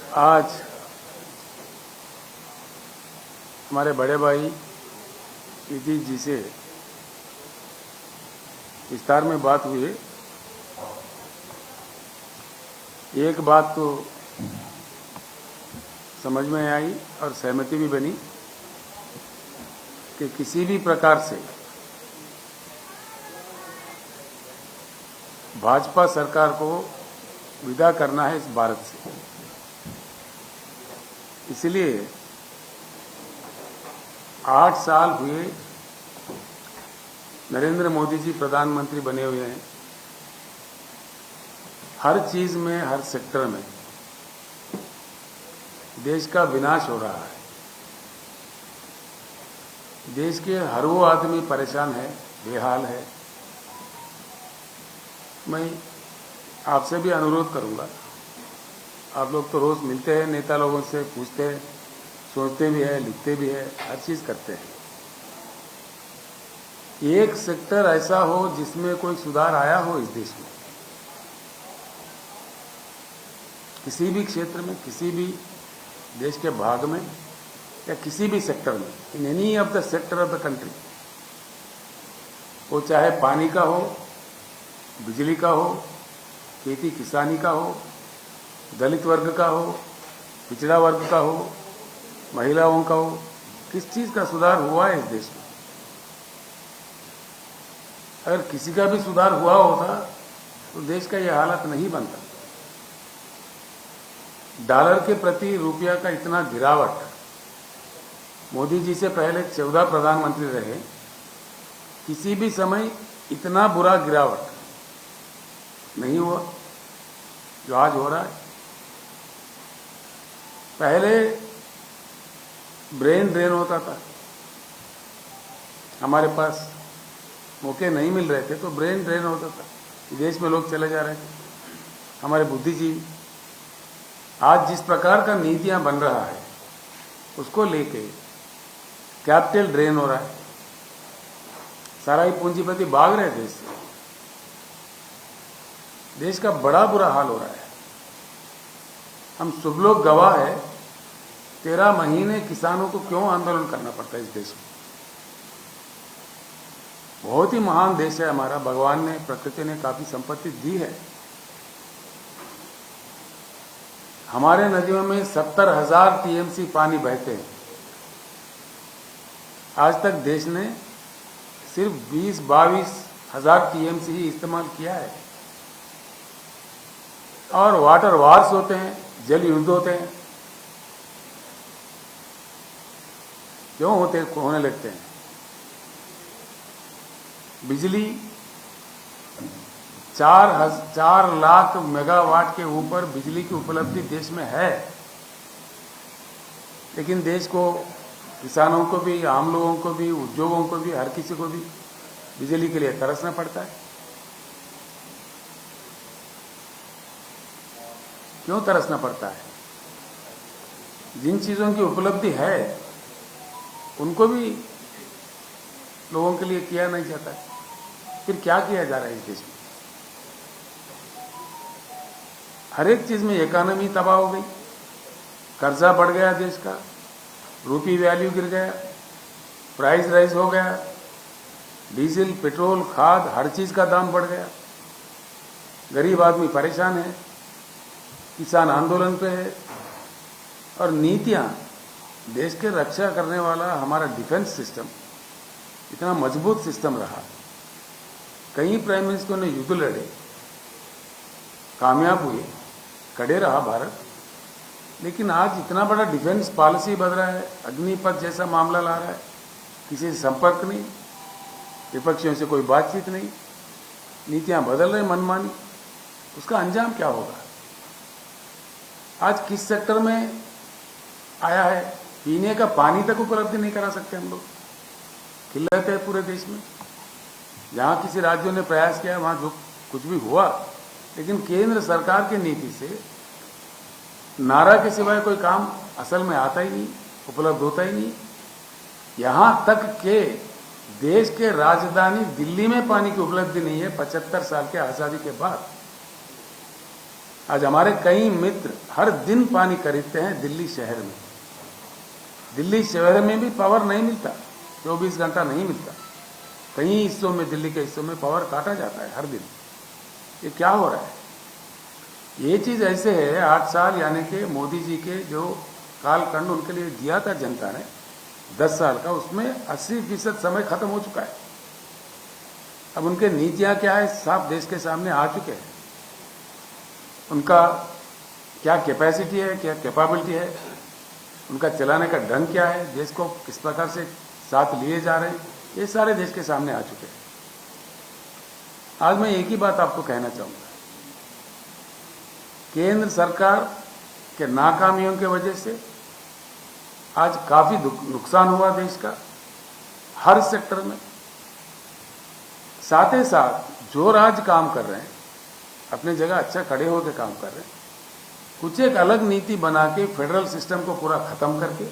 आज हमारे बड़े भाई नीतीश जी से विस्तार में बात हुई है। एक बात तो समझ में आई और सहमति भी बनी कि किसी भी प्रकार से भाजपा सरकार को विदा करना है इस भारत से। इसलिए 8 साल हुए नरेंद्र मोदी जी प्रधानमंत्री बने हुए हैं। हर चीज में, हर सेक्टर में देश का विनाश हो रहा है। देश के हर वो आदमी परेशान है, बेहाल है। मैं आपसे भी अनुरोध करूंगा, आप लोग तो रोज मिलते हैं, नेता लोगों से पूछते हैं, सोचते भी है, लिखते भी है, हर चीज करते हैं। एक सेक्टर ऐसा हो जिसमें कोई सुधार आया हो इस देश में, किसी भी क्षेत्र में, किसी भी देश के भाग में या किसी भी सेक्टर में, in any of the sector of the country, वो चाहे पानी का हो, बिजली का हो, खेती किसानी का हो, दलित वर्ग का हो, पिछड़ा वर्ग का हो, महिलाओं का हो, किस चीज का सुधार हुआ है इस देश में? अगर किसी का भी सुधार हुआ होता तो देश का यह हालत नहीं बनता। डॉलर के प्रति रुपया का इतना गिरावट, मोदी जी से पहले 14 प्रधानमंत्री रहे, किसी भी समय इतना बुरा गिरावट नहीं हुआ जो आज हो रहा है। पहले ब्रेन ड्रेन होता था, हमारे पास मौके नहीं मिल रहे थे तो ब्रेन ड्रेन होता था, विदेश में लोग चले जा रहे थे। हमारे बुद्धिजीवी, आज जिस प्रकार का नीतियां बन रहा है उसको लेके कैपिटल ड्रेन हो रहा है। सारा ही पूंजीपति भाग रहे देश से। देश का बड़ा बुरा हाल हो रहा है। हम सब लोग गवाह है, 13 महीने किसानों को क्यों आंदोलन करना पड़ता है इस देश में। बहुत ही महान देश है हमारा, भगवान ने, प्रकृति ने काफी संपत्ति दी है। हमारे नदियों में 70,000 टीएमसी पानी बहते हैं। आज तक देश ने सिर्फ 20-22 हजार टीएमसी ही इस्तेमाल किया है। और वाटर वार्स होते हैं, जल युद्ध होते हैं, क्यों होने लगते हैं? बिजली 4 लाख मेगावाट के ऊपर बिजली की उपलब्धि देश में है, लेकिन देश को, किसानों को भी, आम लोगों को भी, उद्योगों को भी, हर किसी को भी बिजली के लिए तरसना पड़ता है। क्यों तरसना पड़ता है? जिन चीजों की उपलब्धि है उनको भी लोगों के लिए किया नहीं जाता है। फिर क्या किया जा रहा है इस देश में? हर एक चीज में इकोनॉमी तबाह हो गई, कर्जा बढ़ गया देश का, रूपी वैल्यू गिर गया, प्राइस राइज हो गया, डीजल, पेट्रोल, खाद, हर चीज का दाम बढ़ गया। गरीब आदमी परेशान है, किसान आंदोलन पे है। और नीतियां, देश के रक्षा करने वाला हमारा डिफेंस सिस्टम इतना मजबूत सिस्टम रहा, कई प्राइम मिनिस्टरों ने युद्ध लड़े, कामयाब हुए, खड़े रहा भारत। लेकिन आज इतना बड़ा डिफेंस पॉलिसी बदल रहा है, अग्निपथ जैसा मामला ला रहा है, किसी से संपर्क नहीं, विपक्षियों से कोई बातचीत नहीं, नीतियां बदल रहे मनमानी। उसका अंजाम क्या होगा? आज किस सेक्टर में आया है? पीने का पानी तक उपलब्ध नहीं करा सकते हम लोग। खिलाते हैं पूरे देश में। जहां किसी राज्यों ने प्रयास किया वहां जो कुछ भी हुआ, लेकिन केंद्र सरकार की नीति से नारा के सिवाय कोई काम असल में आता ही नहीं, उपलब्ध होता ही नहीं। यहां तक के देश के राजधानी दिल्ली में पानी की उपलब्धि नहीं है 75 साल के आजादी के बाद। आज हमारे कई मित्र हर दिन पानी खरीदते हैं दिल्ली शहर में। दिल्ली शहर में भी पावर नहीं मिलता, 24 घंटा नहीं मिलता। कई हिस्सों में, दिल्ली के हिस्सों में पावर काटा जाता है हर दिन। ये क्या हो रहा है? ये चीज ऐसे है, 8 साल यानी कि मोदी जी के जो कालखंड उनके लिए दिया था जनता ने 10 साल का, उसमें 80% समय खत्म हो चुका है। अब उनके नीतियां क्या है साफ देश के सामने आ चुके हैं। उनका क्या कैपेसिटी है, क्या कैपेबिलिटी है, उनका चलाने का ढंग क्या है, देश को किस प्रकार से साथ लिए जा रहे हैं, ये सारे देश के सामने आ चुके हैं। आज मैं एक ही बात आपको कहना चाहूंगा, केंद्र सरकार के नाकामियों की वजह से आज काफी नुकसान हुआ देश का हर सेक्टर में। साथ ही साथ जो राज काम कर रहे हैं अपने जगह अच्छा खड़े होकर काम कर रहे हैं, कुछ एक अलग नीति बना के फेडरल सिस्टम को पूरा खत्म करके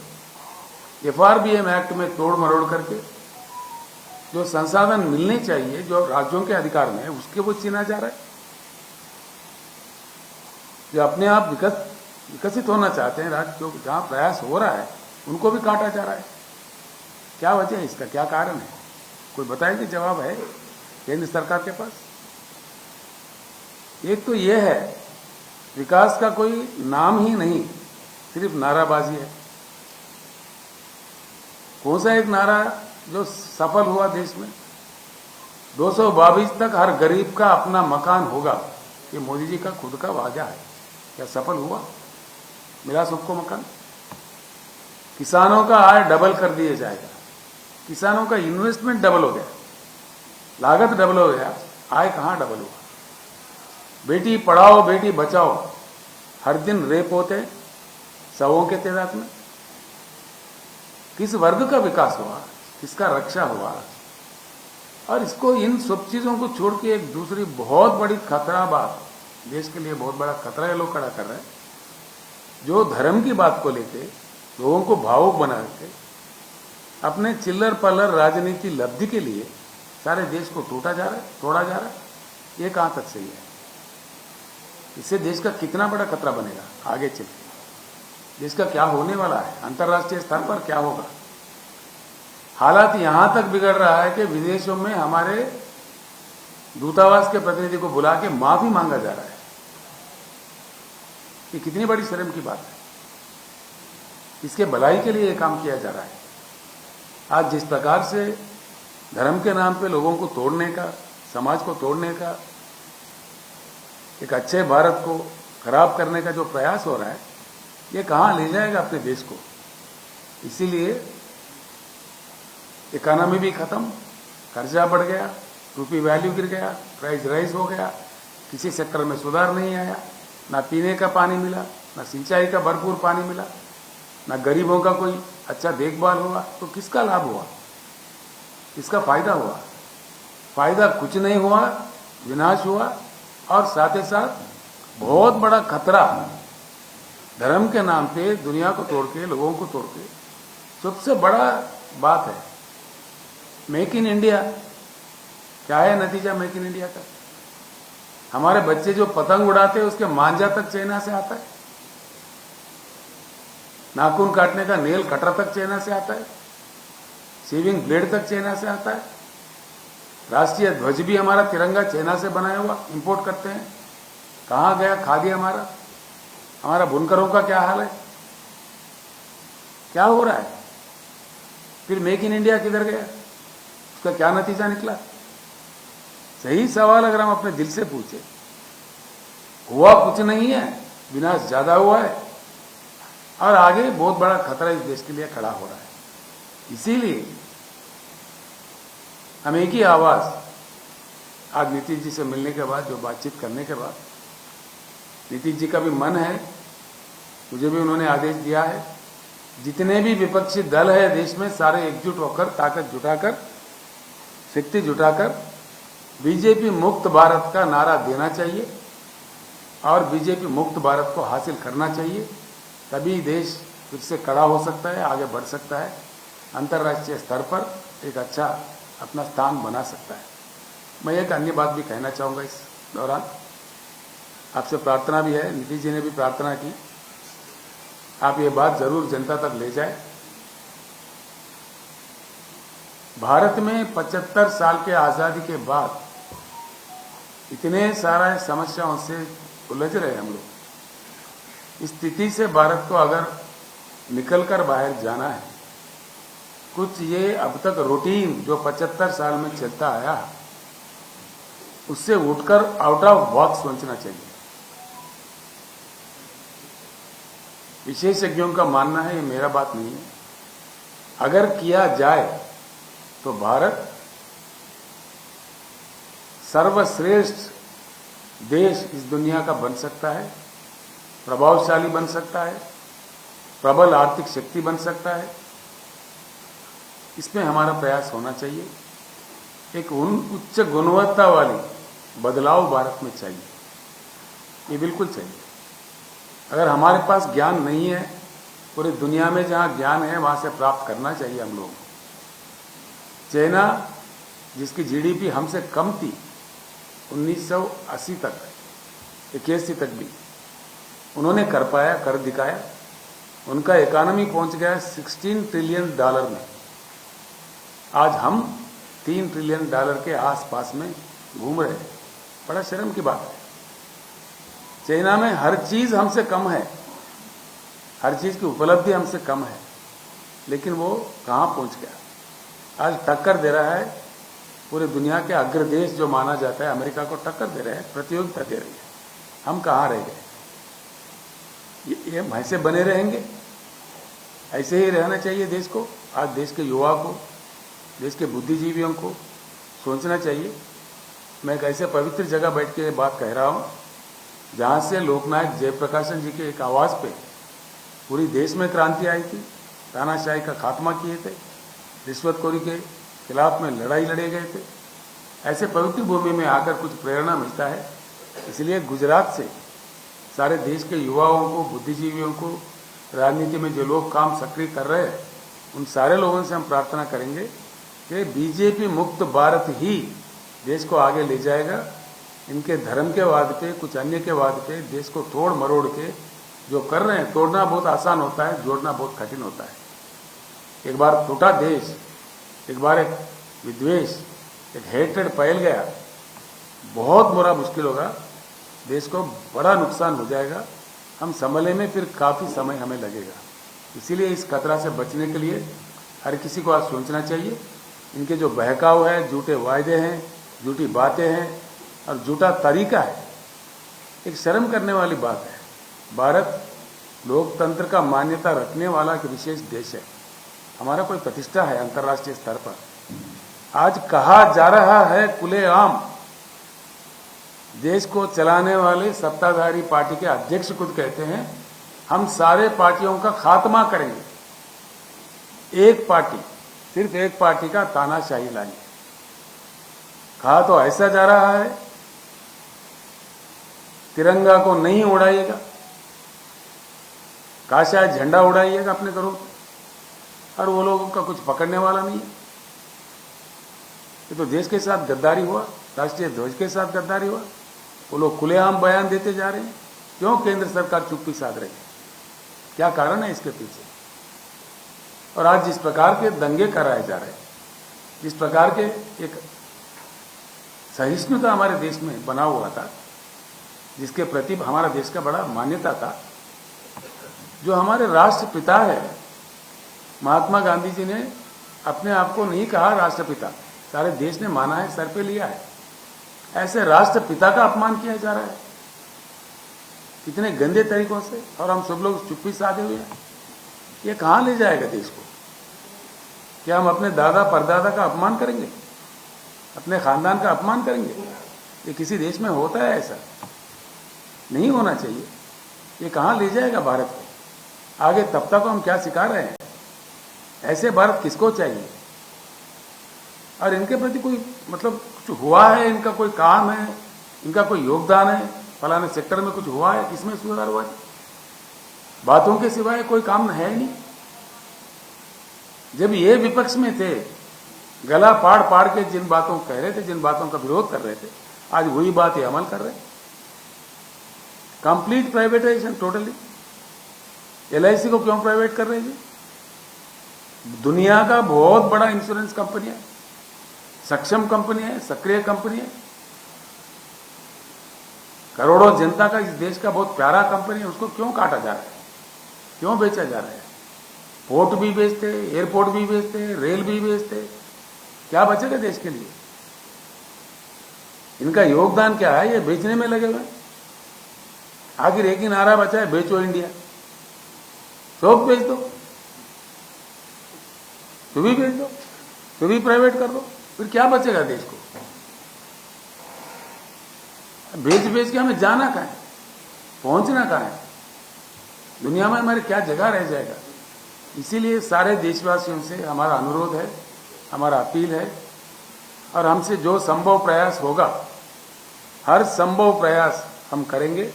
FRBM एक्ट में तोड़ मरोड़ करके जो संसाधन मिलने चाहिए जो राज्यों के अधिकार में है उसके वो छीना जा रहा है। जो अपने आप विकसित होना चाहते हैं राज्य, जो जहां प्रयास हो रहा है उनको भी काटा जा रहा है। क्या वजह है इसका, क्या कारण है? कोई बताएंगे? जवाब है केंद्र सरकार के पास। एक तो यह है विकास का कोई नाम ही नहीं, सिर्फ नाराबाजी है। कौन सा एक नारा जो सफल हुआ देश में? 222 तक हर गरीब का अपना मकान होगा, ये मोदी जी का खुद का वादा है। क्या सफल हुआ? मिला सबको मकान? किसानों का आय डबल कर दिया जाएगा। किसानों का इन्वेस्टमेंट डबल हो गया, लागत डबल हो गया, आय कहां डबल हुआ? बेटी पढ़ाओ बेटी बचाओ, हर दिन रेप होते शवों के तादाद में। किस वर्ग का विकास हुआ, किसका रक्षा हुआ? और इसको, इन सब चीजों को छोड़ के एक दूसरी बहुत बड़ी खतरा बात, देश के लिए बहुत बड़ा खतरा ये लोग खड़ा कर रहे हैं, जो धर्म की बात को लेके लोगों को भावुक बना के अपने चिल्लर पल्लर राजनीति लब्धि के लिए सारे देश को तोड़ा जा रहा है। ये कहां तक सही है? इससे देश का कितना बड़ा खतरा बनेगा आगे चल के? देश का क्या होने वाला है? अंतर्राष्ट्रीय स्तर पर क्या होगा? हालात यहां तक बिगड़ रहा है कि विदेशों में हमारे दूतावास के प्रतिनिधि को बुला के माफी मांगा जा रहा है। ये कितनी बड़ी शर्म की बात है। इसके भलाई के लिए ये काम किया जा रहा है। आज जिस प्रकार से धर्म के नाम पे लोगों को तोड़ने का, समाज को तोड़ने का, एक अच्छे भारत को खराब करने का जो प्रयास हो रहा है, ये कहां ले जाएगा अपने देश को? इसीलिए इकोनॉमी भी खत्म, कर्जा बढ़ गया, रूपी वैल्यू गिर गया, प्राइस राइज हो गया, किसी सेक्टर में सुधार नहीं आया, ना पीने का पानी मिला, ना सिंचाई का भरपूर पानी मिला, ना गरीबों का कोई अच्छा देखभाल हुआ। तो किसका लाभ हुआ, किसका फायदा हुआ? फायदा कुछ नहीं हुआ, विनाश हुआ। और साथ ही साथ बहुत बड़ा खतरा, धर्म के नाम पे दुनिया को तोड़ के, लोगों को तोड़ के, सबसे बड़ा बात है मेक इन इंडिया। क्या है नतीजा मेक इन इंडिया का? हमारे बच्चे जो पतंग उड़ाते हैं उसके मांझा तक चाइना से आता है, नाखून काटने का नेल कटर तक चाइना से आता है, शेविंग ब्लेड तक चाइना से आता है, राष्ट्रीय ध्वज भी हमारा तिरंगा चाइना से बनाया हुआ इंपोर्ट करते हैं। कहां गया खादी हमारा? हमारा बुनकरों का क्या हाल है? क्या हो रहा है? फिर मेक इन इंडिया किधर गया? उसका क्या नतीजा निकला? सही सवाल अगर हम अपने दिल से पूछे, हुआ कुछ नहीं है, विनाश ज्यादा हुआ है और आगे बहुत बड़ा खतरा इस देश के लिए खड़ा हो रहा है। इसीलिए हम एक ही आवाज, आज नीतीश जी से मिलने के बाद, जो बातचीत करने के बाद, नीतीश जी का भी मन है, मुझे भी उन्होंने आदेश दिया है, जितने भी विपक्षी दल है देश में सारे एकजुट होकर, ताकत जुटाकर, शक्ति जुटाकर बीजेपी मुक्त भारत का नारा देना चाहिए और बीजेपी मुक्त भारत को हासिल करना चाहिए। तभी देश फिर से खड़ा हो सकता है, आगे बढ़ सकता है, अंतर्राष्ट्रीय स्तर पर एक अच्छा अपना स्थान बना सकता है। मैं एक अन्य बात भी कहना चाहूंगा इस दौरान। आपसे प्रार्थना भी है, नीतीश जी ने भी प्रार्थना की, आप ये बात जरूर जनता तक ले जाए। भारत में 75 साल के आज़ादी के बाद इतने सारा समस्याओं से उलझ रहे हम लोग। इस स्थिति से भारत को अगर निकलकर बाहर जाना है, कुछ ये अब तक रूटीन जो 75 साल में चलता आया उससे उठकर आउट ऑफ बॉक्स सोचना चाहिए। विशेषज्ञों का मानना है, ये मेरा बात नहीं है, अगर किया जाए तो भारत सर्वश्रेष्ठ देश इस दुनिया का बन सकता है, प्रभावशाली बन सकता है, प्रबल आर्थिक शक्ति बन सकता है। इसमें हमारा प्रयास होना चाहिए। एक उच्च गुणवत्ता वाली बदलाव भारत में चाहिए, ये बिल्कुल चाहिए। अगर हमारे पास ज्ञान नहीं है, पूरी दुनिया में जहां ज्ञान है वहां से प्राप्त करना चाहिए हम लोग। चाइना जिसकी जीडीपी हमसे कम थी 1980 तक, 81 तक भी, उन्होंने कर पाया, कर दिखाया। उनका इकोनॉमी पहुंच गया $16 ट्रिलियन में। आज हम $3 ट्रिलियन के आसपास में घूम रहे हैं। बड़ा शर्म की बात है। चाइना में हर चीज हमसे कम है, हर चीज की उपलब्धि हमसे कम है, लेकिन वो कहां पहुंच गया। आज टक्कर दे रहा है, पूरी दुनिया के अग्रदेश जो माना जाता है अमेरिका को टक्कर दे रहे हैं, प्रतियोगिता दे रही है। हम कहां रह गए? ये ऐसे बने रहेंगे? ऐसे ही रहना चाहिए देश को। आज देश के युवा को, देश के बुद्धिजीवियों को सोचना चाहिए। मैं एक ऐसे पवित्र जगह बैठ के बात कह रहा हूं जहां से लोकनायक जयप्रकाशन जी के एक आवाज पे पूरी देश में क्रांति आई थी, तानाशाही का खात्मा किए थे, रिश्वतखोरी के खिलाफ में लड़ाई लड़े गए थे। ऐसे पवित्र भूमि में आकर कुछ प्रेरणा मिलता है। इसलिए गुजरात से सारे देश के युवाओं को, बुद्धिजीवियों को, राजनीति में जो लोग काम सक्रिय कर रहे हैं, उन सारे लोगों से हम प्रार्थना करेंगे कि बीजेपी मुक्त भारत ही देश को आगे ले जाएगा। इनके धर्म के वाद पे, कुछ अन्य के वाद पे देश को तोड़ मरोड़ के जो कर रहे हैं, तोड़ना बहुत आसान होता है, जोड़ना बहुत कठिन होता है। एक बार टूटा देश, एक बार एक विद्वेष, एक हेट्रेड फैल गया, बहुत बुरा मुश्किल होगा, देश को बड़ा नुकसान हो जाएगा। हम संभलने में फिर काफी समय हमें लगेगा। इसीलिए इस खतरा से बचने के लिए हर किसी को आज सोचना चाहिए। इनके जो बहकाव है, झूठे वायदे हैं, झूठी बातें हैं और झूठा तरीका है, एक शर्म करने वाली बात है। भारत लोकतंत्र का मान्यता रखने वाला एक विशेष देश है, हमारा कोई प्रतिष्ठा है अंतर्राष्ट्रीय स्तर पर। आज कहा जा रहा है खुलेआम, देश को चलाने वाले सत्ताधारी पार्टी के अध्यक्ष खुद कहते हैं हम सारे पार्टियों का खात्मा करेंगे, एक पार्टी, सिर्फ एक पार्टी का तानाशाही लाएंगे। कहा तो ऐसा जा रहा है तिरंगा को नहीं उड़ाइएगा, कहा शायद झंडा उड़ाइएगा अपने घरों पर, और वो लोगों का कुछ पकड़ने वाला नहीं है। ये तो देश के साथ गद्दारी हुआ, राष्ट्रीय ध्वज के साथ गद्दारी हुआ। वो लोग खुलेआम बयान देते जा रहे हैं। क्यों केंद्र सरकार चुप्पी साध रही है? क्या कारण है इसके पीछे? और आज जिस प्रकार के दंगे कराए जा रहे हैं, जिस प्रकार के एक सहिष्णुता हमारे देश में बना हुआ था, जिसके प्रति हमारा देश का बड़ा मान्यता था, जो हमारे राष्ट्रपिता है, महात्मा गांधी जी ने अपने आप को नहीं कहा राष्ट्रपिता, सारे देश ने माना है, सर पे लिया है। ऐसे राष्ट्रपिता का अपमान किया जा रहा है कितने गंदे तरीकों से, और हम सब लोग चुप्पी साधे हुए हैं। ये कहां ले जाएगा देश को? क्या हम अपने दादा परदादा का अपमान करेंगे, अपने खानदान का अपमान करेंगे? ये किसी देश में होता है? ऐसा नहीं होना चाहिए। ये कहां ले जाएगा भारत को? आगे तब तक हम क्या सिखा रहे हैं? ऐसे भारत किसको चाहिए? और इनके प्रति कोई मतलब कुछ हुआ है, इनका कोई काम है, इनका कोई योगदान है, फलाने सेक्टर में कुछ हुआ है, किसमें सुधार हुआ है? बातों के सिवाय कोई काम है ही नहीं। जब ये विपक्ष में थे, गला पाड़ पाड़ के जिन बातों कह रहे थे, जिन बातों का विरोध कर रहे थे, आज वही बात ये अमल कर रहे हैं। Complete privatisation totally. LIC को क्यों प्राइवेट कर रहे हैं? दुनिया का बहुत बड़ा इंश्योरेंस कंपनी है, सक्षम कंपनी है, सक्रिय कंपनी है, करोड़ों जनता का, इस देश का बहुत प्यारा कंपनी है, उसको क्यों काटा जा रहा है, क्यों बेचा जा रहा है? पोर्ट भी बेचते, एयरपोर्ट भी बेचते, रेल भी बेचते, क्या बचेगा देश के लिए? इनका योगदान क्या है? ये बेचने में लगे हुए हैं। आखिर एक ही नारा बचा है, बेचो इंडिया। सब बेच दो, तो भी बेच दो, तो भी प्राइवेट कर दो, फिर क्या बचेगा देश को? बेच बेच के हमें जाना कहां है, पहुंचना कहां है? दुनिया में हमारी क्या जगह रह जाएगा? इसीलिए सारे देशवासियों से हमारा अनुरोध है, हमारा अपील है, और हमसे जो संभव प्रयास होगा, हर संभव प्रयास हम करेंगे।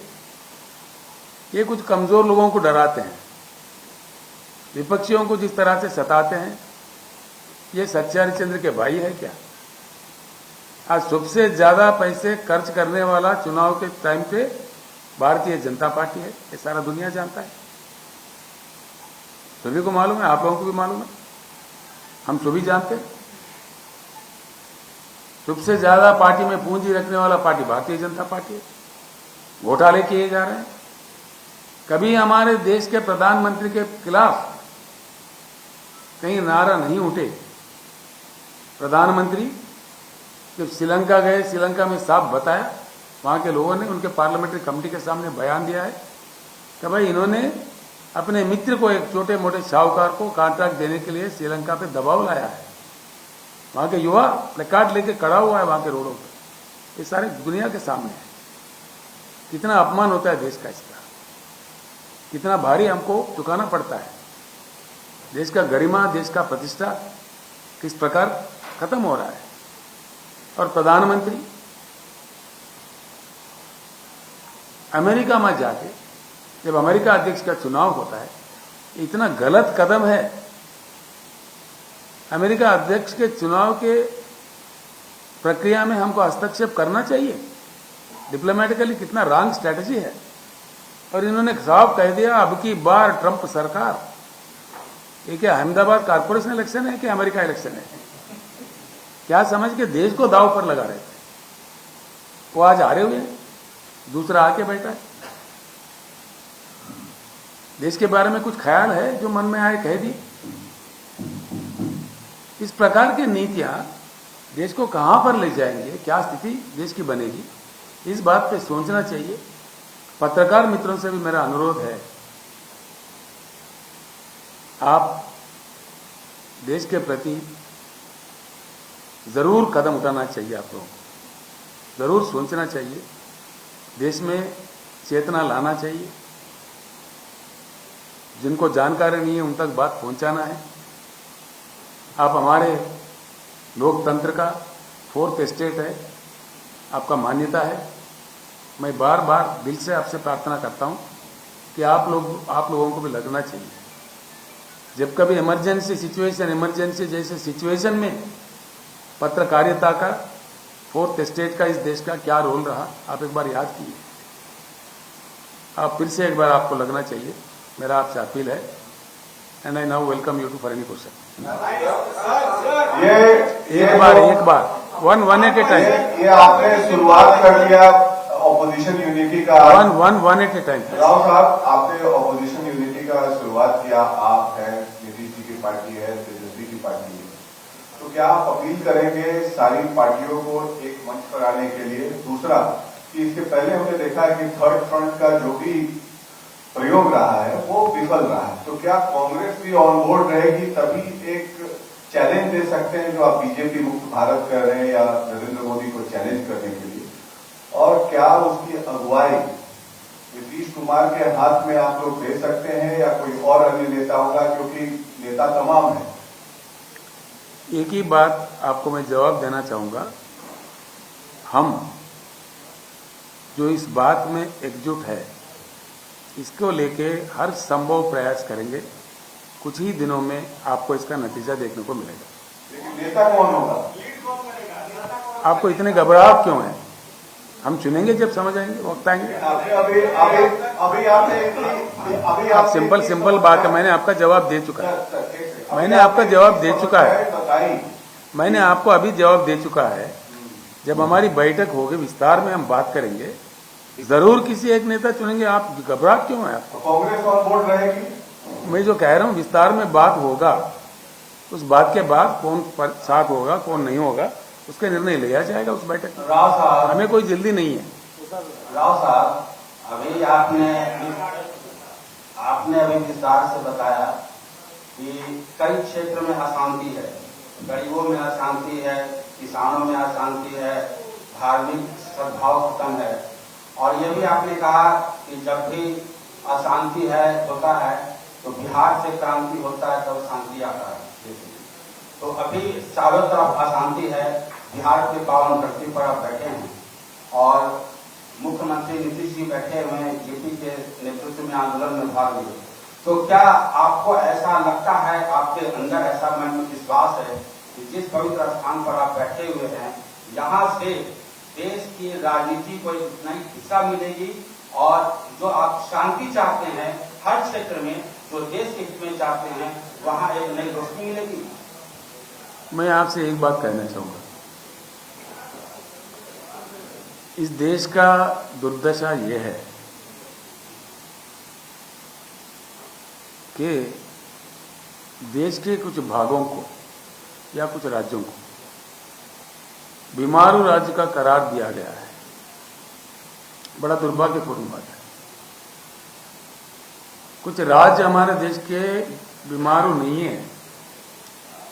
ये कुछ कमजोर लोगों को डराते हैं, विपक्षियों को जिस तरह से सताते हैं, ये सच्चे हरिश्चंद्र के भाई है क्या? आज सबसे ज्यादा पैसे खर्च करने वाला चुनाव के टाइम पे भारतीय जनता पार्टी है, ये सारा दुनिया जानता है, सभी को मालूम है, आप लोगों को भी मालूम है, हम सभी जानते हैं। सबसे ज्यादा पार्टी में पूंजी रखने वाला पार्टी भारतीय जनता पार्टी है। घोटाले किए जा रहे हैं। कभी हमारे देश के प्रधानमंत्री के खिलाफ कहीं नारा नहीं उठे। प्रधानमंत्री जब श्रीलंका गए, श्रीलंका में साफ बताया, वहां के लोगों ने उनके पार्लियामेंट्री कमेटी के सामने बयान दिया है कि भाई इन्होंने अपने मित्र को, एक छोटे मोटे साहूकार को कॉन्ट्रैक्ट देने के लिए श्रीलंका पे दबाव लाया है। वहां के युवा प्लेकार्ड लेके खड़ा हुआ है वहां के रोडों पर, ये सारे दुनिया के सामने है। कितना अपमान होता है देश का इसका, कितना भारी हमको चुकाना पड़ता है। देश का गरिमा, देश का प्रतिष्ठा किस प्रकार खत्म हो रहा है। और प्रधानमंत्री अमेरिका में जाके, जब अमेरिका अध्यक्ष का चुनाव होता है, इतना गलत कदम है। अमेरिका अध्यक्ष के चुनाव के प्रक्रिया में हमको हस्तक्षेप करना चाहिए, डिप्लोमेटिकली कितना रॉन्ग स्ट्रैटेजी है। और इन्होंने साफ कह दिया, अब की बार ट्रंप सरकार। ये क्या अहमदाबाद कारपोरेशन इलेक्शन है कि अमेरिका इलेक्शन है? क्या समझ के देश को दांव पर लगा रहे थे? वो आज हारे हुए हैं, दूसरा आके बैठा है। देश के बारे में कुछ ख्याल है, जो मन में आए कह दी। इस प्रकार की नीतियां देश को कहां पर ले जाएंगे, क्या स्थिति देश की बनेगी, इस बात पे सोचना चाहिए। पत्रकार मित्रों से भी मेरा अनुरोध है, आप देश के प्रति जरूर कदम उठाना चाहिए, आप लोगों को जरूर सोचना चाहिए, देश में चेतना लाना चाहिए। जिनको जानकारी नहीं है उन तक बात पहुंचाना है। आप हमारे लोकतंत्र का फोर्थ स्टेट है, आपका मान्यता है। मैं बार बार दिल से आपसे प्रार्थना करता हूं कि आप लोगों को भी लगना चाहिए। जब कभी इमरजेंसी सिचुएशन, इमरजेंसी जैसे सिचुएशन में पत्रकारिता का, फोर्थ स्टेट का, इस देश का क्या रोल रहा, आप एक बार याद कीजिए। आप फिर से एक बार आपको लगना चाहिए, मेरा आपसे अपील है। And I now welcome you to for any question. ये एक बार वन एट ए टाइम। ये आपने शुरुआत कर दिया ऑपोजिशन यूनिटी का। One at a time. Rao साहब, आपने ऑपोजिशन यूनिटी का शुरुआत किया। आप हैं, नीतीश जी की पार्टी है, तेजस्वी की पार्टी है, तो क्या आप अपील करेंगे सारी पार्टियों को एक मंच पर आने के लिए? दूसरा कि इसके पहले हमने देखा है कि थर्ड फ्रंट का जो भी प्रयोग रहा है वो विफल रहा है, तो क्या कांग्रेस भी ऑन बोर्ड रहेगी? तभी एक चैलेंज दे सकते हैं जो आप बीजेपी मुक्त भारत कर रहे हैं, या नरेंद्र मोदी को चैलेंज करने के लिए। और क्या उसकी अगुवाई नीतीश कुमार के हाथ में आप लोग दे सकते हैं, या कोई और अन्य नेता होगा, क्योंकि नेता तमाम है? एक ही बात आपको मैं जवाब देना चाहूंगा। हम जो इस बात में एकजुट है, इसको लेके हर संभव प्रयास करेंगे। कुछ ही दिनों में आपको इसका नतीजा देखने को मिलेगा। लेकिन नेता कौन होगा? आपको इतने घबराहट क्यों है? हम चुनेंगे जब समझ आएंगे, वक्त आएंगे। आप सिंपल बात है, मैंने आपका जवाब दे चुका है। मैंने आपका जवाब दे चुका है। मैंने आपको अभी जवाब दे चुका है। जब हमारी बैठक होगी विस्तार में हम बात करेंगे, जरूर किसी एक नेता चुनेंगे। आप घबराहट क्यों है आपको? कांग्रेस ऑन बोर्ड रहेगी। मैं जो कह रहा हूं विस्तार में बात होगा, उस बात के बाद कौन साथ होगा कौन नहीं होगा उसका निर्णय लिया जाएगा उस बैठक में। राव साहब, हमें कोई जल्दी नहीं है। राव साहब, अभी आपने अभी विस्तार से बताया कि कई क्षेत्र में अशांति है, गरीबों में अशांति है, किसानों में अशांति है, धार्मिक सद्भाव खत्म है, और ये भी आपने कहा कि जब भी अशांति होता है तो बिहार से क्रांति होता है तब शांति आता है। तो अभी चारों तरफ अशांति है, बिहार के पावन धरती पर आप बैठे हैं और मुख्यमंत्री नीतीश जी बैठे हुए हैं, जेपी के नेतृत्व में आंदोलन में भाग लिए। तो क्या आपको ऐसा लगता है, आपके अंदर ऐसा मन में विश्वास है कि जिस पवित्र स्थान पर आप बैठे हुए हैं, यहाँ से देश की राजनीति को एक नई दिशा मिलेगी और जो आप शांति चाहते हैं हर क्षेत्र में, जो देश के हित में चाहते हैं, वहाँ एक नई रोशनी मिलेगी? मैं आपसे एक बात कहना चाहूंगा, इस देश का दुर्दशा यह है कि देश के कुछ भागों को या कुछ राज्यों को बीमारू राज्य का करार दिया गया है। बड़ा दुर्भाग्यपूर्ण बात है। कुछ राज्य हमारे देश के बीमारू नहीं है।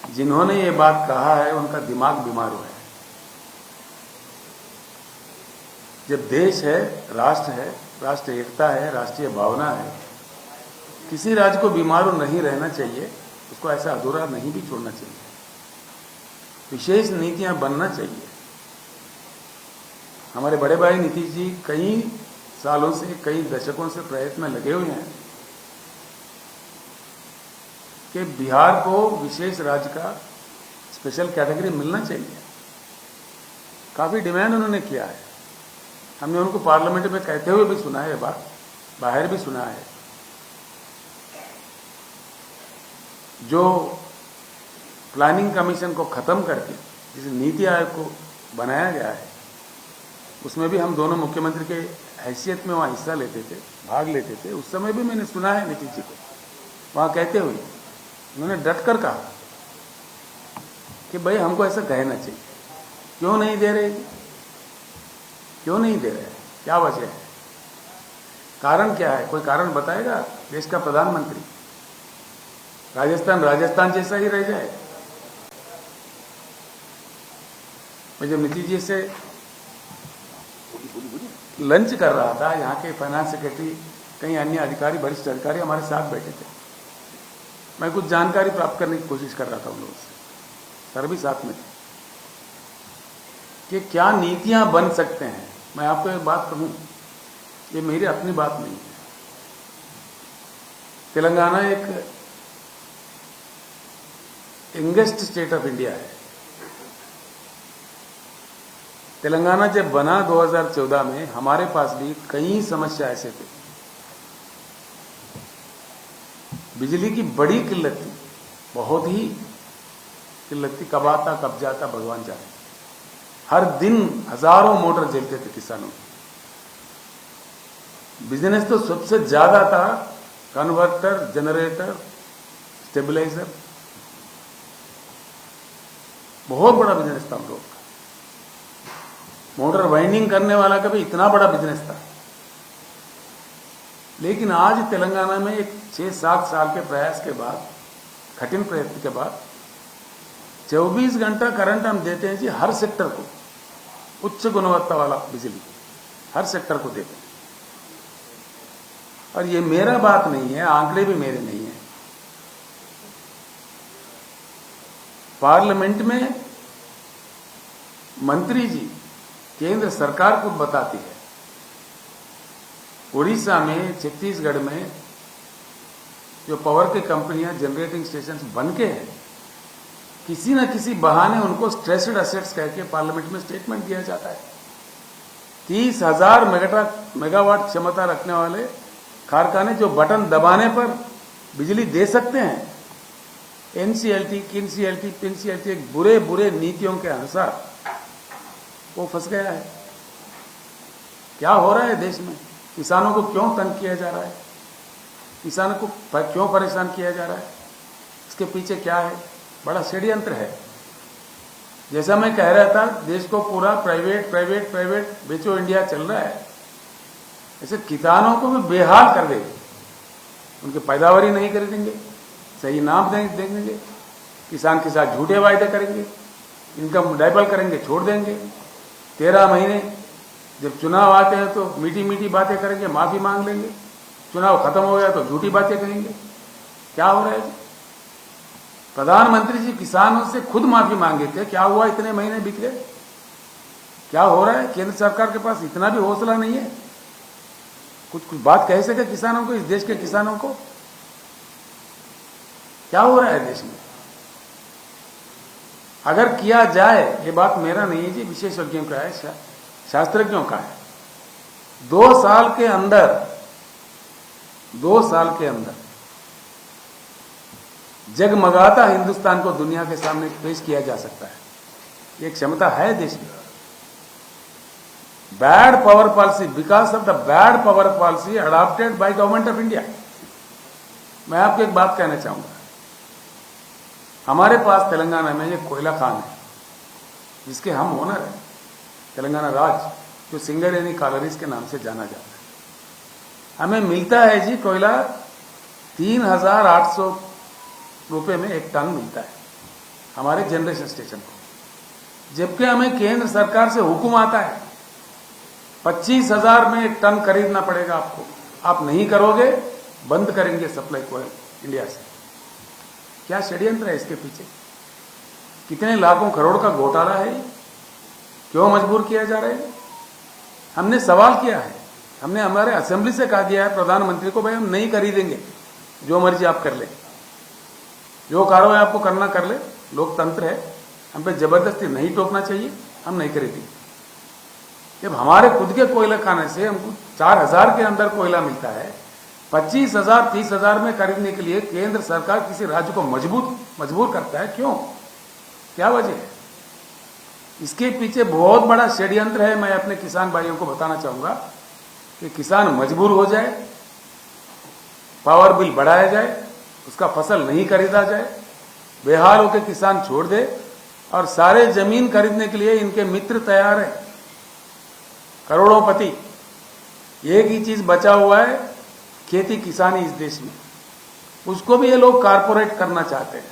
जिन्होंने ये बात कहा है उनका दिमाग बीमारू है। जब देश है, राष्ट्र एकता है, राष्ट्रीय भावना है, किसी राज्य को बीमारू नहीं रहना चाहिए, उसको ऐसा अधूरा नहीं भी छोड़ना चाहिए। विशेष नीतियां बनना चाहिए। हमारे बड़े भाई नीतीश जी कई सालों से, कई दशकों से प्रयत्न में लगे हुए हैं कि बिहार को विशेष राज्य का स्पेशल कैटेगरी मिलना चाहिए। काफी डिमांड उन्होंने किया है। हमने उनको पार्लियामेंट में कहते हुए भी सुना है, बात बाहर भी सुना है। जो प्लानिंग कमीशन को खत्म करके जिस नीति आयोग को बनाया गया है, उसमें भी हम दोनों मुख्यमंत्री के हैसियत में वहां हिस्सा लेते थे, भाग लेते थे। उस समय भी मैंने सुना है नीतीश जी को वहां कहते हुए, उन्होंने डट कर कहा कि भाई हमको ऐसा कहना चाहिए। क्यों नहीं दे रहे? क्यों नहीं दे रहे? क्या वजह है? कारण क्या है? कोई कारण बताएगा? देश का प्रधानमंत्री राजस्थान जैसा ही रह जाए? मैं जब नीतीश जी से लंच कर रहा था, यहाँ के फाइनेंस सेक्रेटरी, कई अन्य अधिकारी, वरिष्ठ अधिकारी हमारे साथ बैठे थे। मैं कुछ जानकारी प्राप्त करने की कोशिश कर रहा था उन लोगों से, सर भी साथ में थे, कि क्या नीतियां बन सकते हैं। मैं आपको एक बात कहूं, ये मेरी अपनी बात नहीं है। तेलंगाना एक यंगेस्ट स्टेट ऑफ इंडिया है। तेलंगाना जब बना 2014 में, हमारे पास भी कई समस्या ऐसे थे। बिजली की बड़ी किल्लत थी, बहुत ही किल्लत थी। कब आता कब जाता भगवान जाने। हर दिन हजारों मोटर जलते थे किसानों के। बिजनेस तो सबसे ज्यादा था, कन्वर्टर, जनरेटर, स्टेबलाइजर, बहुत बड़ा बिजनेस था हम लोग का। मोटर वाइंडिंग करने वाला का भी इतना बड़ा बिजनेस था। लेकिन आज तेलंगाना में एक 6-7 साल के प्रयास के बाद, कठिन प्रयत्न के बाद 24 घंटा करंट हम देते हैं जी, हर सेक्टर को, उच्च गुणवत्ता वाला बिजली हर सेक्टर को देते हैं। और ये मेरा बात नहीं है, आंकड़े भी मेरे नहीं है। पार्लियामेंट में मंत्री जी केंद्र सरकार को बताती है। उड़ीसा में, छत्तीसगढ़ में जो पावर की कंपनियां, जनरेटिंग स्टेशन बन के हैं, किसी न किसी बहाने उनको स्ट्रेस्ड एसेट्स कह के पार्लियामेंट में स्टेटमेंट दिया जाता है। 30,000 मेगावाट क्षमता रखने वाले कारखाने जो बटन दबाने पर बिजली दे सकते हैं, एनसीएलटी, किनसीएलटी, पिनसीएलटी, एक बुरे बुरे नीतियों के अनुसार वो फंस गया है। क्या हो रहा है देश में? किसानों को क्यों तंग किया जा रहा है? किसानों को क्यों परेशान किया जा रहा है? इसके पीछे क्या है? बड़ा षड्यंत्र है। जैसा मैं कह रहा था, देश को पूरा प्राइवेट प्राइवेट प्राइवेट बेचो इंडिया चल रहा है, ऐसे किसानों को भी बेहाल कर देंगे। उनकी पैदावारी नहीं खरीदेंगे, सही नाम देंगे, किसान के साथ झूठे वायदे करेंगे, इनकम डबल करेंगे, छोड़ देंगे। 13 महीने जब चुनाव आते हैं तो मीठी मीठी बातें करेंगे, माफी मांग लेंगे। चुनाव खत्म हो गया तो झूठी बातें कहेंगे। क्या हो रहा है जी? प्रधानमंत्री जी किसानों से खुद माफी मांगे थे, क्या हुआ? इतने महीने बीत गए। क्या हो रहा है? केंद्र सरकार के पास इतना भी हौसला नहीं है कुछ बात कह सके किसानों को, इस देश के किसानों को? क्या हो रहा है देश में? अगर किया जाए, ये बात मेरा नहीं है जी, विशेषज्ञों का है, शास्त्रज्ञों का है। 2 साल के अंदर जगमगाता हिंदुस्तान को दुनिया के सामने पेश किया जा सकता है। ये क्षमता है देश में। Bad power policy, because of the bad power policy adopted by government of India. मैं आपको एक बात कहना चाहूंगा, हमारे पास तेलंगाना में ये कोयला खान है जिसके हम ओनर हैं, तेलंगाना राज्य, जो सिंगरेनी कॉलोनीज के नाम से जाना जाता है। हमें मिलता है जी कोयला 3,800 रुपए में 1 टन मिलता है हमारे जनरेशन स्टेशन को, जबकि हमें केंद्र सरकार से हुक्म आता है 25,000 में 1 टन खरीदना पड़ेगा आपको। आप नहीं करोगे, बंद करेंगे सप्लाई को इंडिया से। क्या षड्यंत्र है इसके पीछे? कितने लाखों करोड़ का घोटाला है? क्यों मजबूर किया जा रहा है? हमने सवाल किया है, हमने हमारे असेंबली से कहा दिया है प्रधानमंत्री को, भाई हम नहीं खरीदेंगे, जो मर्जी आप कर ले, जो कार्रवाई आपको करना कर ले, लोकतंत्र है, हम पे जबरदस्ती नहीं टोकना चाहिए, हम नहीं खरीदेंगे। जब हमारे खुद के कोयला खाने से हमको 4,000 के अंदर कोयला मिलता है, 25,000 30,000 में खरीदने के लिए केंद्र सरकार किसी राज्य को मजबूर करता है, क्यों? क्या वजह है? इसके पीछे बहुत बड़ा षड्यंत्र है। मैं अपने किसान भाइयों को बताना चाहूंगा कि किसान मजबूर हो जाए, पावर बिल बढ़ाया जाए, उसका फसल नहीं खरीदा जाए, बेहाल होकर किसान छोड़ दे, और सारे जमीन खरीदने के लिए इनके मित्र तैयार है, करोड़ोंपति। एक ही चीज बचा हुआ है, खेती किसानी इस देश में, उसको भी ये लोग कारपोरेट करना चाहते हैं,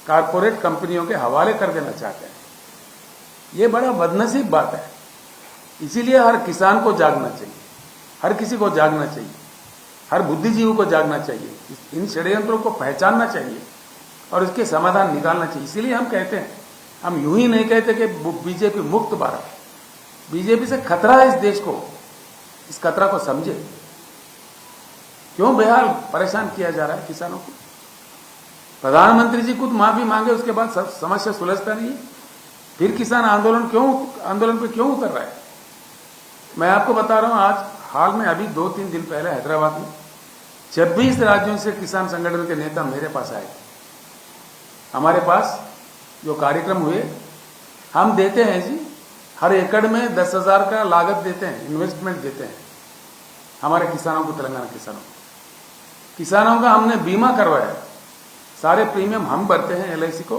कारपोरेट कंपनियों के हवाले कर देना चाहते हैं। ये बड़ा बदनसीब बात है। इसीलिए हर किसान को जागना चाहिए, हर किसी को जागना चाहिए, हर बुद्धिजीवी को जागना चाहिए, इन षड्यंत्रों को पहचानना चाहिए और इसके समाधान निकालना चाहिए। इसीलिए हम कहते हैं, हम यूं ही नहीं कहते कि बीजेपी मुक्त भारत, बीजेपी से खतरा है इस देश को, इस खतरा को समझे। क्यों बेहाल परेशान किया जा रहा है किसानों को? प्रधानमंत्री जी खुद माफी मांगे, उसके बाद समस्या सुलझता नहीं है, फिर किसान आंदोलन पे क्यों उतर रहा है? मैं आपको बता रहा हूं, आज हाल में अभी 2-3 दिन पहले हैदराबाद में 26 राज्यों से किसान संगठन के नेता मेरे पास आए। हमारे पास जो कार्यक्रम हुए, हम देते हैं जी, हर एकड़ में 10,000 का लागत देते हैं, इन्वेस्टमेंट देते हैं हमारे किसानों को, तेलंगाना किसानों का हमने बीमा करवाया, सारे प्रीमियम हम भरते हैं LIC को,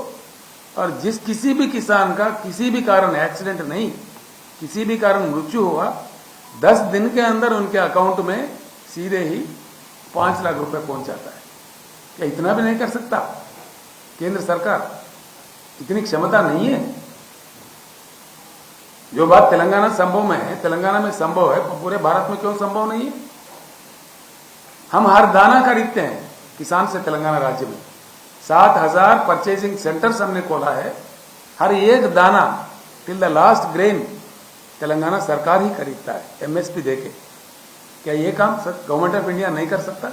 और किसी भी किसान का किसी भी कारण, एक्सीडेंट नहीं, किसी भी कारण मृत्यु हुआ, 10 दिन के अंदर उनके अकाउंट में सीधे ही 5 लाख रुपए पहुंच जाता है। क्या इतना भी नहीं कर सकता केंद्र सरकार? इतनी क्षमता नहीं है? जो बात तेलंगाना संभव में है, तेलंगाना में संभव है, तो पूरे भारत में क्यों संभव नहीं है? हम हर दाना खरीदते हैं किसान से तेलंगाना राज्य में। 7,000 परचेजिंग सेंटर्स हमने खोला है, हर एक दाना till the last grain Telangana सरकार ही खरीदता है, MSP देके। क्या ये काम गवर्नमेंट ऑफ इंडिया नहीं कर सकता?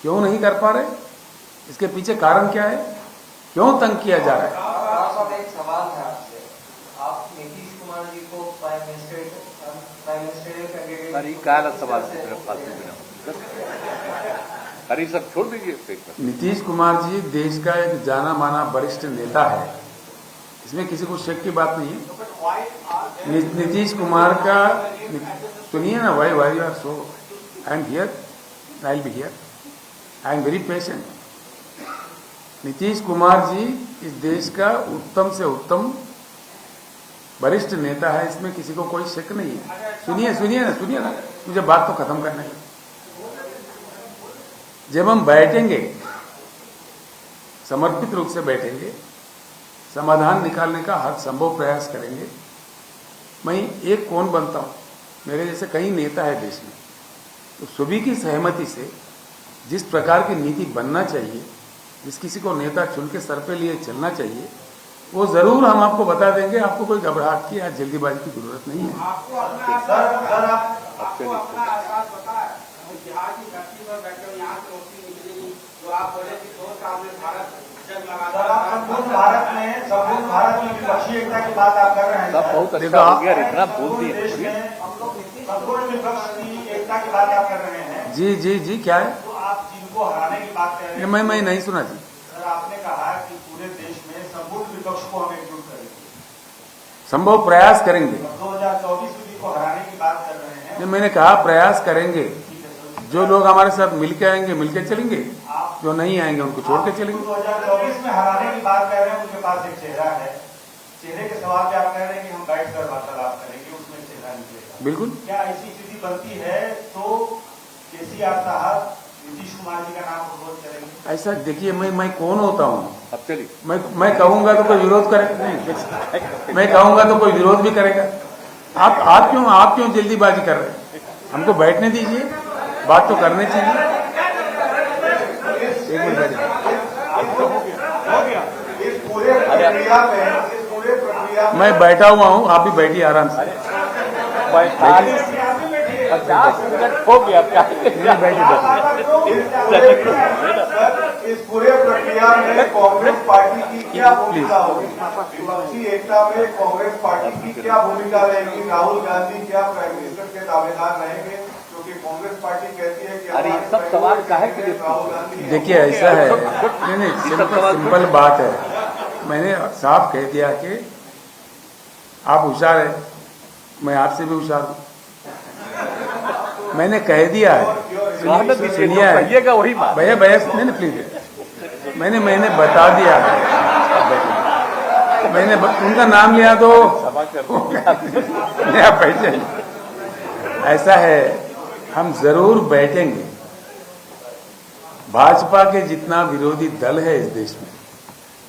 क्यों नहीं कर पा रहे? इसके पीछे कारण क्या है? क्यों तंग किया जा रहा है? एक सवाल है आपसे, आप नीतीश कुमार जी को प्राइम मिनिस्टर अरे कायला सवाल पूछ रहे फालतू बिना, अरे सब छोड़ दीजिए पेपर। नीतीश कुमार जी देश का एक जाना माना वरिष्ठ नेता है, इसमें किसी को शक की बात नहीं है। नीतीश कुमार का, सुनिए ना, why you are so, I am here, I will be here, I am very patient. Nitish Kumar ji इस देश का उत्तम से उत्तम वरिष्ठ नेता है, इसमें किसी को कोई शक नहीं है। सुनिए ना, मुझे बात तो खत्म करने दो। जब हम बैठेंगे, समर्पित रूप से बैठेंगे, समाधान निकालने का हर संभव प्रयास करेंगे। मैं एक कौन बनता हूं, मेरे जैसे कई नेता है देश में, तो सभी की सहमति से जिस प्रकार की नीति बनना चाहिए, जिस किसी को नेता चुन के सर पे लिए चलना चाहिए, वो जरूर हम आपको बता देंगे। आपको कोई घबराहट की या जल्दीबाजी की जरूरत नहीं है। आपको अपना एहसास पता है, बिहार की धरती पर बैठे हो, यहाँ से रोशनी निकलेगी, जो आप बोले कि 2 साल में भारत जंग लगा, संपूर्ण भारत में विपक्षी एकता की बात आप कर रहे हैं। सब बहुत अच्छा हो गया, इतना बोल दिए। देश में संपूर्ण विपक्ष की एकता की बात आप कर रहे हैं। जी क्या है? तो आप जिनको हराने की बात कर रहे हैं। मैं नहीं सुना जी। सर, आपने कहा कि पूरे देश में संपूर्ण विपक्ष को हम एकजुट करेंगे, संभव प्रयास करेंगे। 2024 को हराने की बात कर रहे हैं। मैंने कहा प्रयास करेंगे, जो लोग हमारे साथ मिलके आएंगे मिलके चलेंगे, जो नहीं आएंगे उनको छोड़ के चलेंगे। 2024 में हराने की बात कर रहे हैं, उनके पास एक चेहरा है, चेहरे के सवाल पे आप कह रहे हैं कि हम बैठकर वार्तालाप करेंगे, उसमें चेहरा निकलेगा। बिल्कुल। क्या ऐसी स्थिति बनती है तो केसीआर साहब नीतीश कुमार जी का नाम प्रपोज करेंगे? ऐसा देखिए, मैं कौन होता हूँ? अब चलिए, मैं कहूंगा तो कोई विरोध करेगा नहीं, मैं कहूंगा तो कोई विरोध भी करेगा। आप क्यों जल्दीबाजी कर रहे हैं? हमको बैठने दीजिए, बात तो करनी चाहिए। एक मिनट बैठिए। इस पूरे प्रक्रिया में मैं बैठा हुआ हूँ, आप भी बैठिए आराम से। 50 मिनट हो गया, इस पूरे प्रक्रिया में कांग्रेस पार्टी की क्या भूमिका होगी? विपक्षी एकता में कांग्रेस पार्टी की क्या भूमिका रहेगी? राहुल गांधी क्या प्राइम मिनिस्टर के दावेदार रहेंगे? क्योंकि कांग्रेस पार्टी कहती है कि अरे सब सवाल काहे के लिए? राहुल गांधी। देखिए ऐसा है, नहीं सिंपल बात है। मैंने साफ कह दिया कि आप होशियार है, मैं आपसे भी होशियार हूं। मैंने कह दिया है, सुनिए कहिएगा वही बात। भैया नहीं प्लीज, मैंने बता दिया है। मैंने उनका नाम लिया तो नहीं, आप बैठ जाइए। ऐसा है, हम जरूर बैठेंगे। भाजपा के जितना विरोधी दल है इस देश में,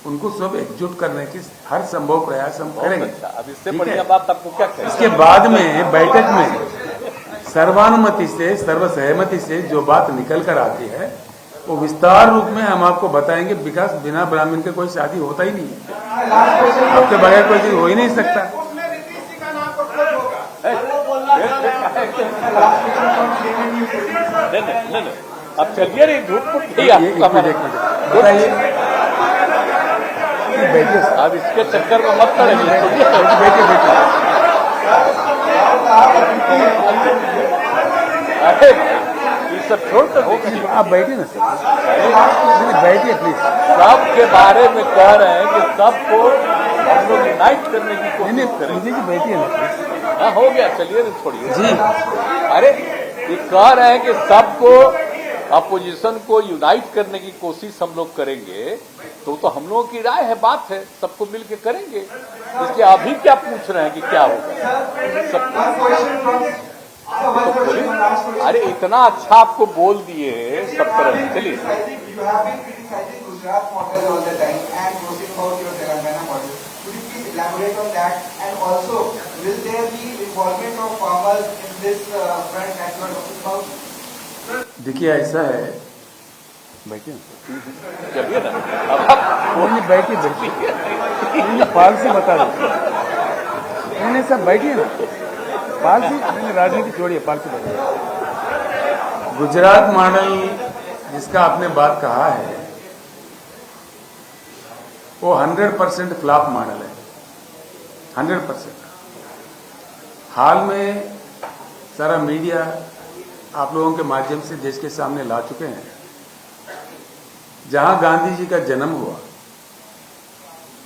उनको सब एकजुट करने की हर संभव प्रयास हम करेंगे। अब इससे बढ़िया बात आपको क्या कहें? इसके बाद में बैठक में सर्वानुमति से, सर्वसहमति से जो बात निकल कर आती है, वो विस्तार रूप में हम आपको बताएंगे। विकास बिना ब्राह्मण के कोई शादी होता ही नहीं है, आपके बगैर कोई चीज हो ही नहीं सकता। नहीं, अब चलिए रे, धूप बताइए, अब इसके चक्कर में मत पड़ेंगे। बैठिए। अरे ये सब छोड़ कर आप बैठिए ना सर, बैठिए प्लीज। सबके बारे में कह रहे हैं कि सबको हम लोग यूनाइट करने की कोशिश करें। मुझे जी बैठिए ना प्लीज। हाँ हो गया, चलिए ना छोड़िए जी। अरे ये कह रहे हैं कि सबको, अपोजिशन को यूनाइट करने की कोशिश हम लोग करेंगे, तो हम लोगों की राय है, बात है, सबको मिलके करेंगे। इसलिए अभी क्या पूछ रहे हैं कि क्या होगा? सब अरे इतना अच्छा आपको बोल दिए सब तरह। चलिए, Gujarat model all the time and talking about your Telangana model. Could you please elaborate on that? And also, will there be involvement of farmers in this front that you are talking about? देखिए ऐसा है, बैठिए चलिए ना, अब बैठिए पाल से बता दो, सब बैठिए ना, पाल से राजनीति छोड़िए, पाल से बैठिए। गुजरात मॉडल जिसका आपने बात कहा है, वो 100% फ्लॉप मॉडल है, 100%। हाल में सारा मीडिया आप लोगों के माध्यम से देश के सामने ला चुके हैं। जहां गांधी जी का जन्म हुआ,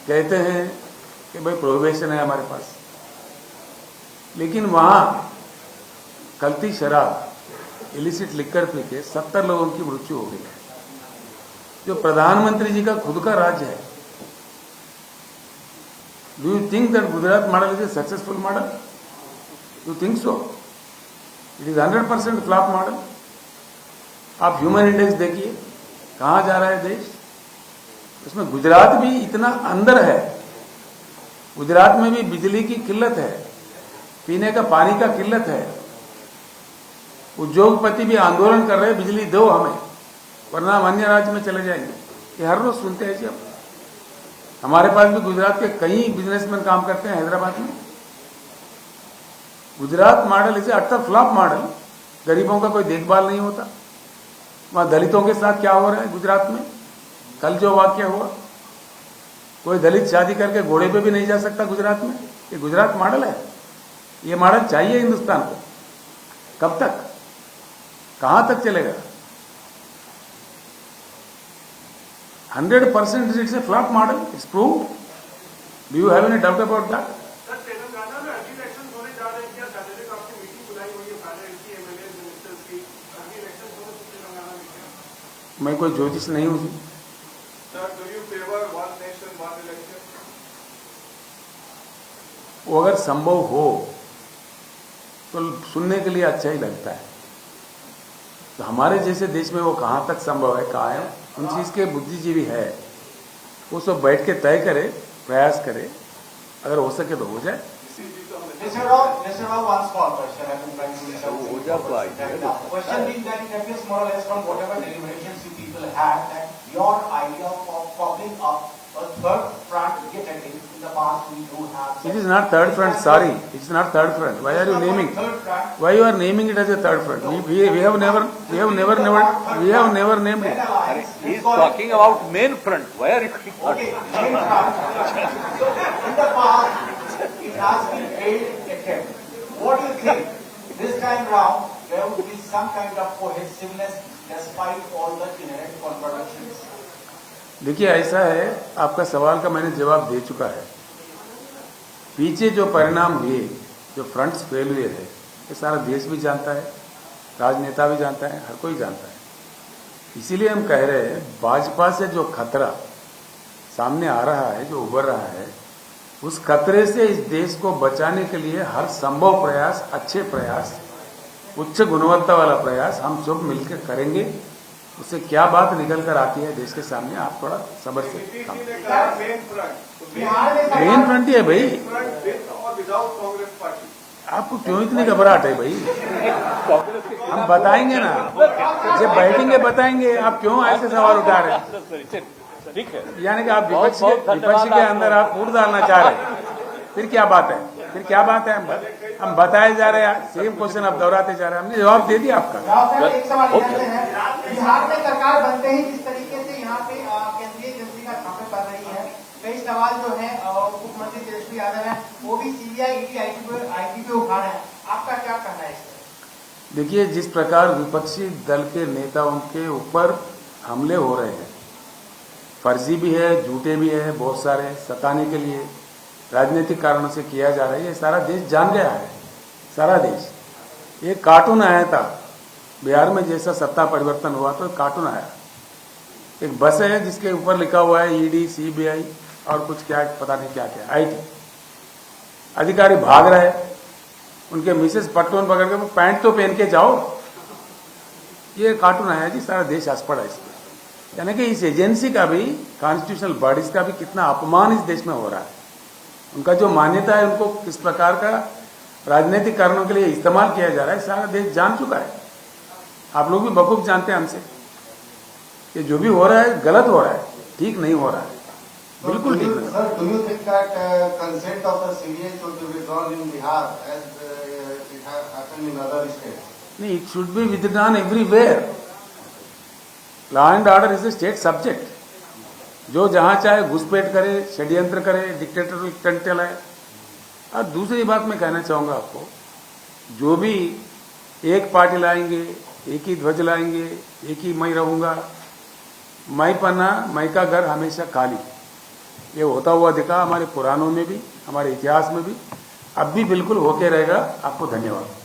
कहते हैं कि भाई प्रोहिबिशन है हमारे पास, लेकिन वहां कल्ती शराब, इलिसिट लिकर पी के 70 लोगों की मृत्यु हो गई है। जो प्रधानमंत्री जी का खुद का राज्य है, do you think that Gujarat model is a successful model? You think so? It is 100% flop model. आप ह्यूमन इंडेक्स देखिए, कहां जा रहा है देश। उसमें गुजरात भी इतना अंदर है। गुजरात में भी बिजली की किल्लत है, पीने का पानी का किल्लत है। उद्योगपति भी आंदोलन कर रहे हैं, बिजली दो हमें, वरना हम अन्य राज्य में चले जाएंगे। ये हर रोज सुनते हैं जी। अब हमारे पास भी गुजरात के कई बिजनेसमैन काम करते हैं हैदराबाद में। गुजरात मॉडल इसे अट्टर फ्लॉप मॉडल। गरीबों का कोई देखभाल नहीं होता। वहां दलितों के साथ क्या हो रहा है गुजरात में, कल जो वाक्य हुआ, कोई दलित शादी करके घोड़े पे भी नहीं जा सकता गुजरात में। ये गुजरात मॉडल है। ये मॉडल चाहिए हिंदुस्तान को। कब तक, कहां तक चलेगा? 100% it's a flop model, it's proved. Do you have any doubt about that? Sir, Telangana में अभी इलेक्शन होने जा रहे हैं, क्या सैटरडे को आपकी मीटिंग बुलाई हुई है सारे एमपी एमएलए मिनिस्टर्स की? अभी इलेक्शन होने तेलंगाना में क्या? मैं कोई ज्योतिष नहीं हूं जी। Sir, do you favour one nation one election? वो अगर संभव हो तो सुनने के लिए अच्छा ही लगता है। तो हमारे जैसे देश में वो कहां तक संभव है, कहां है? उन चीज के बुद्धिजीवी है, वो सब बैठ के तय करे, प्रयास करे, अगर हो सके तो हो जाए। Mr. Rao, one small question. I would like to हो interrupt. जाता है। Question being that it appears more or less from whatever deliberations you people had, that your idea of popping up a third front yet again in the past we do have. It is not third front, sorry. It is not third front. Why are you naming? Third front. Why you are naming it as a third front? We have never named it. He is talking about main front. Why are you talking about Okay, main front. So in the past it has been failed attempt. What do you think? This time round there would be some kind of cohesiveness despite all the inherent contradictions. देखिए, ऐसा है, आपका सवाल का मैंने जवाब दे चुका है। पीछे जो परिणाम हुए, जो फ्रंट्स फेल हुए थे, ये सारा देश भी जानता है, राजनेता भी जानता है, हर कोई जानता है। इसीलिए हम कह रहे हैं, भाजपा से जो खतरा सामने आ रहा है, जो उभर रहा है, उस खतरे से इस देश को बचाने के लिए हर संभव प्रयास, अच्छे प्रयास, उच्च गुणवत्ता वाला प्रयास हम सब मिलकर करेंगे। उससे क्या बात निकल कर आती है देश के सामने, आप थोड़ा सब्र से काम। मेन फ्रंट ही है भाई। आपको क्यों इतनी घबराहट है भाई? हम बताएंगे ना, जब बैठेंगे बताएंगे। आप क्यों ऐसे सवाल उठा रहे हैं? ठीक है, यानी कि आप विपक्ष के अंदर आप फूट डालना चाह रहे हैं। फिर क्या बात है? फिर क्या बात है? हम बताए जा रहे हैं, सेम क्वेश्चन आप दोहराते जा रहे हैं। हमने जवाब दे दिया आपका। एक सवाल है, बिहार में सरकार बनते ही जिस तरीके से यहाँ पे केंद्रीय एजेंसी का स्थापना कर रही है, कई सवाल जो है मुख्यमंत्री तेजस्वी यादव है वो भी सीबीआई ईडी आईटी पे उठा रहे हैं। आपका क्या कहना है इस पर? देखिए, जिस प्रकार विपक्षी दल के नेताओं के ऊपर हमले हो रहे हैं, फर्जी भी है, झूठे भी है, बहुत सारे सताने के लिए राजनीतिक कारणों से किया जा रहा है, ये सारा देश जान गया है। सारा देश, एक कार्टून आया था बिहार में, जैसा सत्ता परिवर्तन हुआ तो एक कार्टून आया। एक बस है जिसके ऊपर लिखा हुआ है ईडी, सीबीआई और कुछ क्या, पता नहीं क्या क्या, आईटी। अधिकारी भाग रहे, उनके मिसेस पटलून पकड़ के, पैंट तो पहन के जाओ। ये कार्टून आया जी, सारा देश हंस पड़ा इसमें। यानी कि इस एजेंसी का भी, कॉन्स्टिट्यूशनल बॉडीज का भी कितना अपमान इस देश में हो रहा है। उनका जो मान्यता है, उनको किस प्रकार का राजनीतिक कारणों के लिए इस्तेमाल किया जा रहा है, सारा देश जान चुका है। आप लोग भी बखूब जानते हैं हमसे, ये जो भी हो रहा है गलत हो रहा है, ठीक नहीं हो रहा है, बिल्कुल ठीक नहीं। Sir, do you think that consent of the CBI should be withdrawn in Bihar as it has happened in other states? नहीं, it should be withdrawn everywhere. Law and order is a state subject. जो जहां चाहे घुसपैठ करे, षड्यंत्र करे, dictator stunt चलाए। और दूसरी बात मैं कहना चाहूंगा आपको, जो भी एक पार्टी लाएंगे, एक ही ध्वज लाएंगे, एक ही मैं रहूंगा, मैं पन्ना, मैं का घर हमेशा खाली। ये होता हुआ दिखा हमारे पुराणों में भी, हमारे इतिहास में भी, अब भी बिल्कुल होके रहेगा। आपको धन्यवाद।